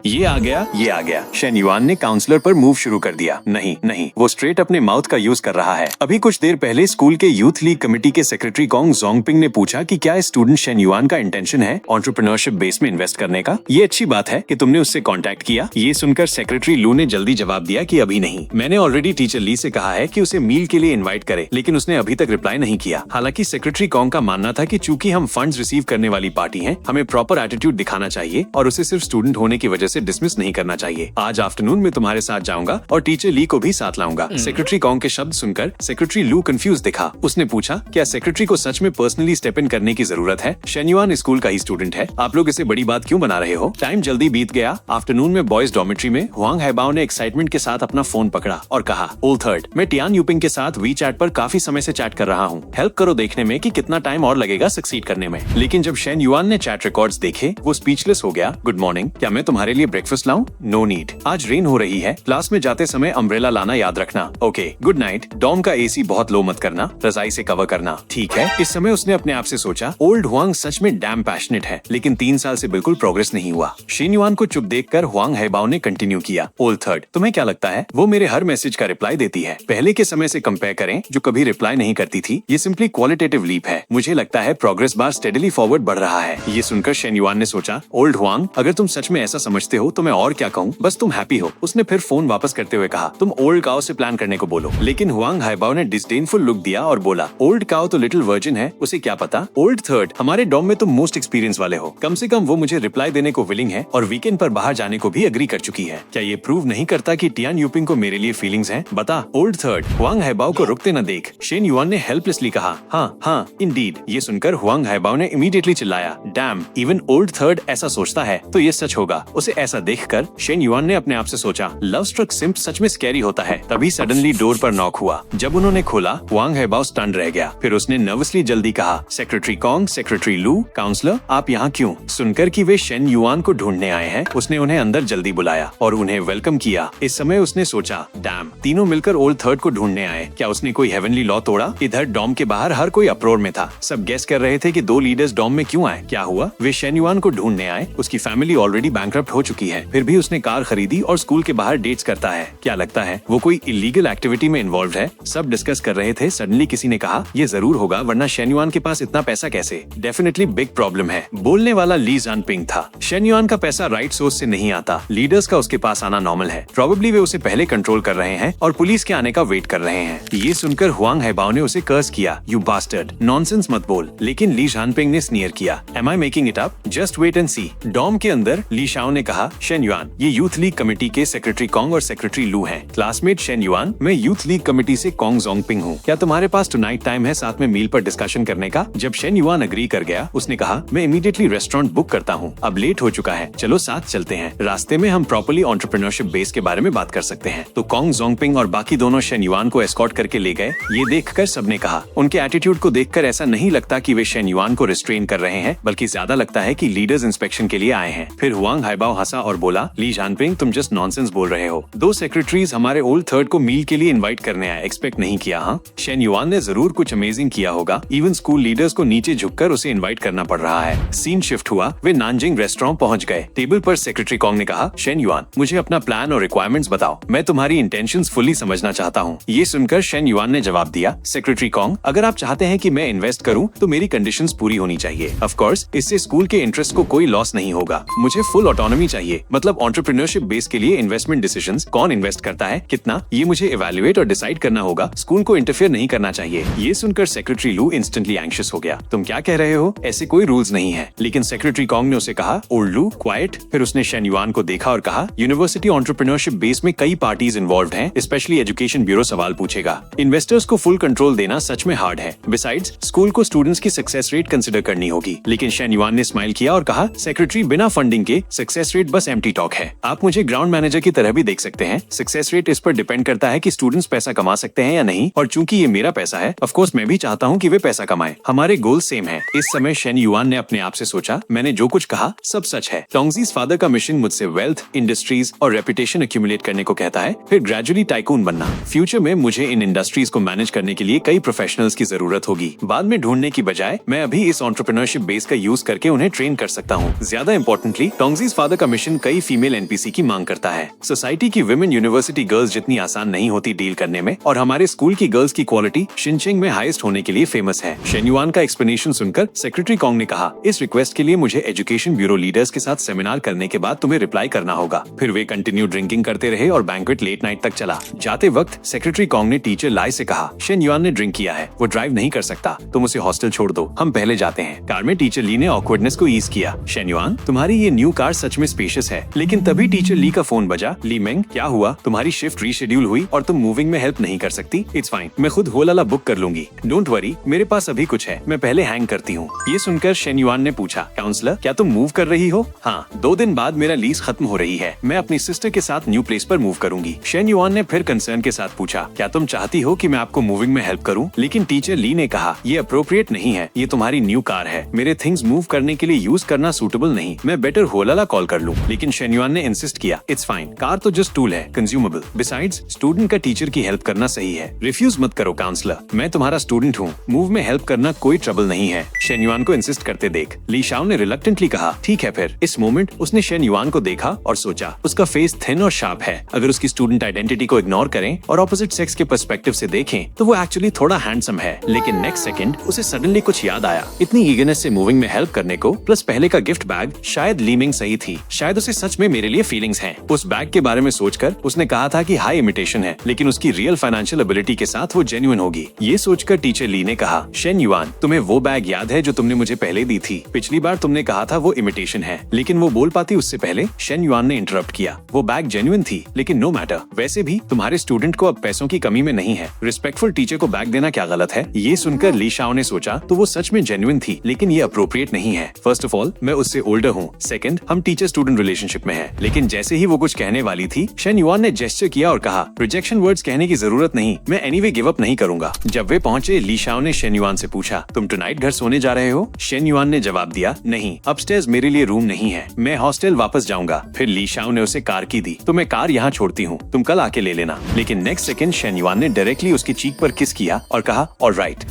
ये आ गया। Shane yuan ने काउंसलर पर मूव शुरू कर दिया। नहीं, वो स्ट्रेट अपने माउथ का यूज कर रहा है। अभी कुछ देर पहले स्कूल के यूथ लीग कमेटी के सेक्रेटरी कॉन्ग जोंगपिंग ने पूछा कि क्या स्टूडेंट शेन युआन का इंटेंशन है एंटरप्रेन्योरशिप बेस में इन्वेस्ट करने का। ये अच्छी बात है कि तुमने उससे कांटेक्ट किया। ये सुनकर सेक्रेटरी लू ने जल्दी जवाब दिया कि अभी नहीं, मैंने ऑलरेडी टीचर ली से कहा है कि उसे मील के लिए इन्वाइट करे, लेकिन उसने अभी तक रिप्लाई नहीं किया। हालांकि सेक्रेटरी कॉन्ग का मानना था कि चूंकि हम फंड्स रिसीव करने वाली पार्टी हैं, हमें प्रॉपर एटीट्यूड दिखाना चाहिए और उसे सिर्फ स्टूडेंट होने की वजह से डिसमिस नहीं करना चाहिए। आज आफ्टरनून में तुम्हारे साथ जाऊंगा और टीचर ली को भी साथ लाऊंगा। सेक्रेटरी कॉन्ग के शब्द सुनकर सेक्रेटरी लू कंफ्यूज दिखा। उसने पूछा, क्या सेक्रेटरी को सच में पर्सनली स्टेप इन करने की जरूरत है? शेन युआन स्कूल का ही स्टूडेंट है, आप लोग इसे बड़ी बात क्यों बना रहे हो? टाइम जल्दी बीत गया। आफ्टरनून में बॉयज डॉर्मेट्री में हुआंग हैबाओ ने एक्साइटमेंट के साथ अपना फोन पकड़ा और कहा, ओल्ड थर्ड, मैं टियान यूपिंग के साथ वी चैट पर काफी समय से चैट कर रहा हूँ। हेल्प करो देखने में कि कितना टाइम और लगेगा सक्सीड करने में। लेकिन जब शेन युआन ने चैट रिकॉर्ड्स देखे, वो स्पीचलेस हो गया। गुड मॉर्निंग, क्या मैं तुम्हारे लिए ब्रेकफास्ट लाऊं? नो नीड, आज रेन हो रही है। क्लास में जाते समय अम्ब्रेला लाना याद रखना। Okay, good night. डॉम का एसी बहुत लो मत करना, रजाई से कवर करना। ठीक है। इस समय उसने अपने आप से सोचा, ओल्ड हुआंग सच में डैम पैशनेट है, लेकिन 3 साल से बिल्कुल प्रोग्रेस नहीं हुआ। शेन युआन को चुप देखकर हुआंग हैबाओ ने कंटिन्यू किया, ओल्ड थर्ड, तुम्हें क्या लगता है वो मेरे हर मैसेज का रिप्लाई देती है? पहले के समय से कंपेयर करें जो कभी रिप्लाई नहीं करती थी। ये सिंपली क्वालिटेटिव लीप है। मुझे लगता है प्रोग्रेस बार स्टेडली फॉरवर्ड बढ़ रहा है। ये सुनकर शेन युआन ने सोचा, ओल्ड हुआंग, अगर तुम सच में ऐसा समझते हो तो मैं और क्या कहूँ, बस तुम हैप्पी हो। उसने फिर फोन वापस करते हुए कहा, तुम ओल्ड काओ से प्लान करने को बोलो। लेकिन हुआंग हैबाओ ने डिस्डेनफुल लुक दिया और बोला, ओल्ड काओ तो लिटिल वर्जिन है, उसे क्या पता। ओल्ड थर्ड, हमारे डॉम में तुम मोस्ट एक्सपीरियंस वाले हो, कम से कम वो मुझे रिप्लाई देने को विलिंग है और वीकेंड पर बाहर जाने को भी एग्री कर चुकी है। क्या ये प्रूव नहीं करता कि टियान यूपिंग को मेरे लिए फीलिंग्स हैं? बता ओल्ड थर्ड। हुआंग हैबाओ को रुकते न देख शेन युआन ने हेल्पलेसली कहा, हाँ इंडीड। ये सुनकर हुआंग हैबाओ ने इमीडिएटली चिल्लाया, डैम, इवन ओल्ड थर्ड ऐसा सोचता है तो ये सच होगा। उसे ऐसा देखकर शेन युआन ने अपने आप से सोचा, लव स्ट्रक सिम्प सच में स्कैरी होता है। तभी सडनली डोर पर नॉक हुआ। जब उन्होंने खोला, हुआंग हैबाओ स्टन रह गया। फिर उसने नर्वसली जल्दी कहा, सेक्रेटरी कॉन्ग, सेक्रेटरी लू, काउंसलर, आप यहाँ क्यों? सुनकर कि वे शेन युआन को ढूंढने आए हैं, उसने उन्हें अंदर जल्दी बुलाया और उन्हें वेलकम किया। इस समय उसने सोचा, डैम, तीनों मिलकर ओल्ड थर्ड को ढूंढने आए। क्या उसने कोई हेवनली लॉ तोड़ा? इधर डॉम के बाहर हर कोई अप्रोर में था। सब गेस कर रहे थे कि 2 लीडर्स डॉम में क्यों आए। क्या हुआ? वे शेन युआन को ढूंढने आए। उसकी फैमिली ऑलरेडी बैंकरप्ट हो चुकी है, फिर भी उसने कार खरीदी और स्कूल के बाहर डेट्स करता है। क्या लगता है वो कोई इलीगल एक्टिविटी में इन्वॉल्व है? सब डिस्कस कर रहे थे। सडनली किसी ने कहा, ये जरूर होगा, वरना शेन युआन के पास इतना पैसा कैसे? डेफिनेटली बिग प्रॉब्लम है। बोलने वाला ली जानपिंग था। शेन युआन का पैसा राइट सोर्स से नहीं आता, लीडर्स का उसके पास आना नॉर्मल है। प्रोबेबली वे उसे पहले कंट्रोल कर रहे हैं और पुलिस के आने का वेट कर रहे हैं। ये सुनकर हुआंग हैबाओ ने उसे कर्स किया, यू बास्टर्ड, नॉनसेंस मत बोल। लेकिन ली जानपिंग ने स्नीयर किया, am I making it up? Just wait and see. Dorm के अंदर ली शाओ ने कहा, शेन युआन, ये यूथ लीग कमेटी के सेक्रेटरी कॉन्ग और सेक्रेटरी लू हैं। क्लासमेट शेन युआन, मैं यूथ लीग कमेटी से कॉन्ग जोंगपिंग हूँ। क्या तुम्हारे पास टुनाइट टाइम है साथ में मील पर डिस्कशन करने का? जब शेन युआन अग्री कर गया, उसने कहा, मैं इमीडिएटली रेस्टोरेंट बुक करता हूँ, अब लेट हो चुका है, चलो साथ चलते हैं। रास्ते में हम प्रॉपर्ली एंटरप्रेन्योरशिप बेस के बारे में बात कर सकते हैं। तो कॉन्ग जोंगपिंग और बाकी दोनों शेन युआन को एस्कॉर्ट करके ले गए। ये देखकर सबने कहा, उनके एटीट्यूड को देखकर ऐसा नहीं लगता कि वे शेन युआन को रिस्ट्रेन कर रहे हैं, बल्कि ज्यादा लगता है कि लीडर्स इंस्पेक्शन के लिए आए हैं। फिर हुआंग हैबाओ हंसा और बोला, ली जानपिंग, तुम जस्ट नॉनसेंस बोल रहे हो। 2 सेक्रेटरीज हमारे ओल्ड थर्ड को मील के लिए इनवाइट करने आए, एक्सपेक्ट नहीं किया। हाँ, शेन युआन ने जरूर कुछ अमेजिंग किया होगा। इवन स्कूल लीडर्स को नीचे झुककर उसे इनवाइट करना पड़ रहा है। सीन शिफ्ट हुआ, वे नानजिंग रेस्टोरेंट पहुंच गए। टेबल पर सेक्रेटरी कॉन्ग ने कहा, शेन युआन, मुझे अपना प्लान और रिक्वायरमेंट्स बताओ, मैं तुम्हारी इंटेंशंस फुली समझना चाहता हूँ। ये सुनकर शेन युआन ने जवाब दिया, सेक्रेटरी कॉन्ग, अगर आप चाहते हैं कि मैं इन्वेस्ट करूँ तो मेरी कंडीशंस पूरी होनी चाहिए। ऑफ कोर्स, इससे स्कूल के इंटरेस्ट को कोई लॉस नहीं होगा। मुझे फुल ऑटोनॉमी चाहिए, मतलब एंटरप्रेन्योरशिप बेस के लिए इन्वेस्टमेंट डिसीजंस, कौन इन्वेस्ट करता है, कितना, ये मुझे इवैल्यूएट और डिसाइड करना होगा। स्कूल को इंटरफेयर नहीं करना चाहिए। ये सुनकर सेक्रेटरी लू इंस्टेंटली एंग्शियस हो गया। तुम क्या कह रहे हो? ऐसे कोई रूल्स नहीं है। लेकिन सेक्रेटरी कॉन्ग ने उसे कहा, ओल्ड लू, क्वाइट। फिर उसने शेन युआन को देखा और कहा, यूनिवर्सिटी एंटरप्रेन्योरशिप बेस में कई पार्टीज इन्वॉल्व हैं, स्पेशली एजुकेशन ब्यूरो सवाल पूछेगा। इन्वेस्टर्स को फुल कंट्रोल देना सच में हार्ड है। बिसाइड्स, स्कूल को स्टूडेंट्स की सक्सेस रेट कंसिडर करनी होगी। लेकिन शेन युआन ने स्माइल किया और कहा, सेक्रेटरी, बिना फंडिंग के सक्सेस रेट बस एम्प्टी टॉक है। आप मुझे ग्राउंड मैनेजर की तरह भी देख सकते हैं। सक्सेस रेट इस पर डिपेंड करता है कि स्टूडेंट्स पैसा कमा सकते हैं या नहीं, और चूंकि ये मेरा पैसा है, ऑफ कोर्स मैं भी चाहता हूँ कि वे पैसा कमाएं। हमारे गोल सेम है। इस समय शेन युआन ने अपने आप से सोचा, मैंने जो कुछ कहा सब सच है। टोंगजी's फादर का मिशन मुझसे वेल्थ, इंडस्ट्रीज और रेपुटेशन एक्यूमुलेट करने को कहता है, फिर ग्रेजुअली टाइकून बनना। फ्यूचर में मुझे इन इंडस्ट्रीज को मैनेज करने के लिए कई प्रोफेशनल्स की जरूरत होगी। बाद में ढूंढने की बजाय मैं अभी इस एंटरप्रेन्योरशिप बेस का यूज करके उन्हें ट्रेन कर सकता हूँ। ज्यादा इंपॉर्टेंटली, टोंगजी's फादर का मिशन कई फीमेल एनपीसी की मांग करता है। सोसाइटी की विमेन यूनिवर्सिटी गर्ल्स जितनी आसान नहीं होती डील करने में, और हमारे स्कूल की गर्ल्स की क्वालिटी शिनचिंग में हाईएस्ट होने के लिए फेमस है। शेन युआन का एक्सप्लेनेशन सुनकर सेक्रेटरी कॉन्ग ने कहा, इस रिक्वेस्ट के लिए मुझे एजुकेशन ब्यूरो लीडर्स के साथ सेमिनार करने के बाद तुम्हें रिप्लाई करना होगा। फिर वे कंटिन्यू ड्रिंकिंग करते रहे और बैंक्वेट लेट नाइट तक चला। जाते वक्त सेक्रेटरी कॉन्ग ने टीचर लाई से कहा, शेन युआन ने ड्रिंक किया है, वो ड्राइव नहीं कर सकता, तुम उसे हॉस्टल छोड़ दो, हम पहले जाते हैं। कार में टीचर ली ने ऑकवर्डनेस को ईज किया। शेन युआन, तुम्हारी ये न्यू कार सच में स्पेशियस है। लेकिन तभी टीचर ली का फोन बजा। ली मेंग, क्या हुआ? तुम्हारी शिफ्ट रीशेड्यूल हुई और तुम मूविंग में हेल्प नहीं कर सकती? इट्स फाइन, मैं खुद होलाला बुक कर लूंगी। डोंट वरी, मेरे पास अभी कुछ है, मैं पहले हैंग करती हूँ। ये सुनकर शेन युआन ने पूछा, काउंसलर क्या तुम मूव कर रही हो? हाँ, 2 दिन बाद मेरा लीज खत्म हो रही है, मैं अपनी सिस्टर के साथ न्यू प्लेस पर मूव करूंगी। शेन युआन ने फिर कंसर्न के साथ पूछा, क्या तुम चाहती हो कि मैं आपको मूविंग में हेल्प करूं? लेकिन टीचर ली ने कहा, ये अप्रोप्रिएट नहीं है, ये तुम्हारी न्यू कार है, मेरे थिंग्स मूव करने के लिए यूज करना सूटेबल नहीं, मैं बेटर होलाला कॉल कर लूं। लेकिन शेन युआन ने इंसिस्ट किया, इट्स फाइन, कार तो जस्ट टूल है, कंज्यूमेबल। बिसाइड्स, स्टूडेंट का टीचर की हेल्प करना सही है, रिफ्यूज मत करो काउंसलर, मैं तुम्हारा स्टूडेंट हूँ, मूव में हेल्प करना कोई ट्रबल नहीं है। शेन युआन को इंसिस्ट करते देख ली शाओ ने रिलक्टेंटली कहा, ठीक है फिर। इस मोमेंट उसने शेन युआन को देखा और सोचा, उसका फेस थिन और शार्प है, अगर उसकी स्टूडेंट आइडेंटिटी को इग्नोर करें और ऑपोजिट सेक्स के पर्सपेक्टिव से देखें तो वो एक्चुअली थोड़ा हैंडसम है। लेकिन नेक्स्ट सेकंड उसे सडनली कुछ याद आया, इतनी ईगरनेस से मूविंग में हेल्प करने को, प्लस पहले का गिफ्ट बैग, शायद ली मिंग सही थी, शायद उसे सच में मेरे लिए फीलिंग्स हैं। उस बैग के बारे में सोचकर उसने कहा था कि हाई इमिटेशन है, लेकिन उसकी रियल फाइनेंशियल एबिलिटी के साथ वो जेन्युइन होगी। ये सोचकर टीचर ली ने कहा, शेन युआन, तुम्हें वो बैग याद है जो तुमने मुझे पहले दी थी? पिछली बार तुमने कहा था वो इमिटेशन है। लेकिन वो बोल पाती उससे पहले शेन युआन ने इंटरप्ट किया, वो बैग जेन्युइन थी, लेकिन नो मैटर, वैसे भी तुम्हारे स्टूडेंट को अब पैसों की कमी में नहीं है, रिस्पेक्टफुल टीचर को बैग देना क्या गलत है? ये सुनकर ली शाओ ने सोचा, तो वो सच में जेन्युइन थी, लेकिन ये अप्रोप्रिएट नहीं है। फर्स्ट ऑफ ऑल, मैं उससे ओल्डर हूँ, सेकंड, हम टीचर स्टूडेंट रिलेशनशिप में हैं। लेकिन जैसे ही वो कुछ कहने वाली थी, शेन युआन ने जेस्चर किया और कहा, रिजेक्शन वर्ड्स कहने की जरूरत नहीं, मैं एनीवे गिव अप नहीं करूंगा। जब वे पहुंचे, ली शाओ ने शेन युआन से पूछा, तुम टुनाइट घर सोने जा रहे हो? शेन युआन ने जवाब दिया, नहीं, अपस्टेयर्स मेरे लिए रूम नहीं है, मैं हॉस्टल वापस जाऊंगा। फिर ली शाओ ने उसे कार की दी, तो मैं कार यहाँ छोड़ती हूँ, तुम कल आके ले लेना। लेकिन नेक्स्ट सेकंड शेन युआन ने डायरेक्टली उसकी चीक पर किस किया और कहा, ऑलराइट।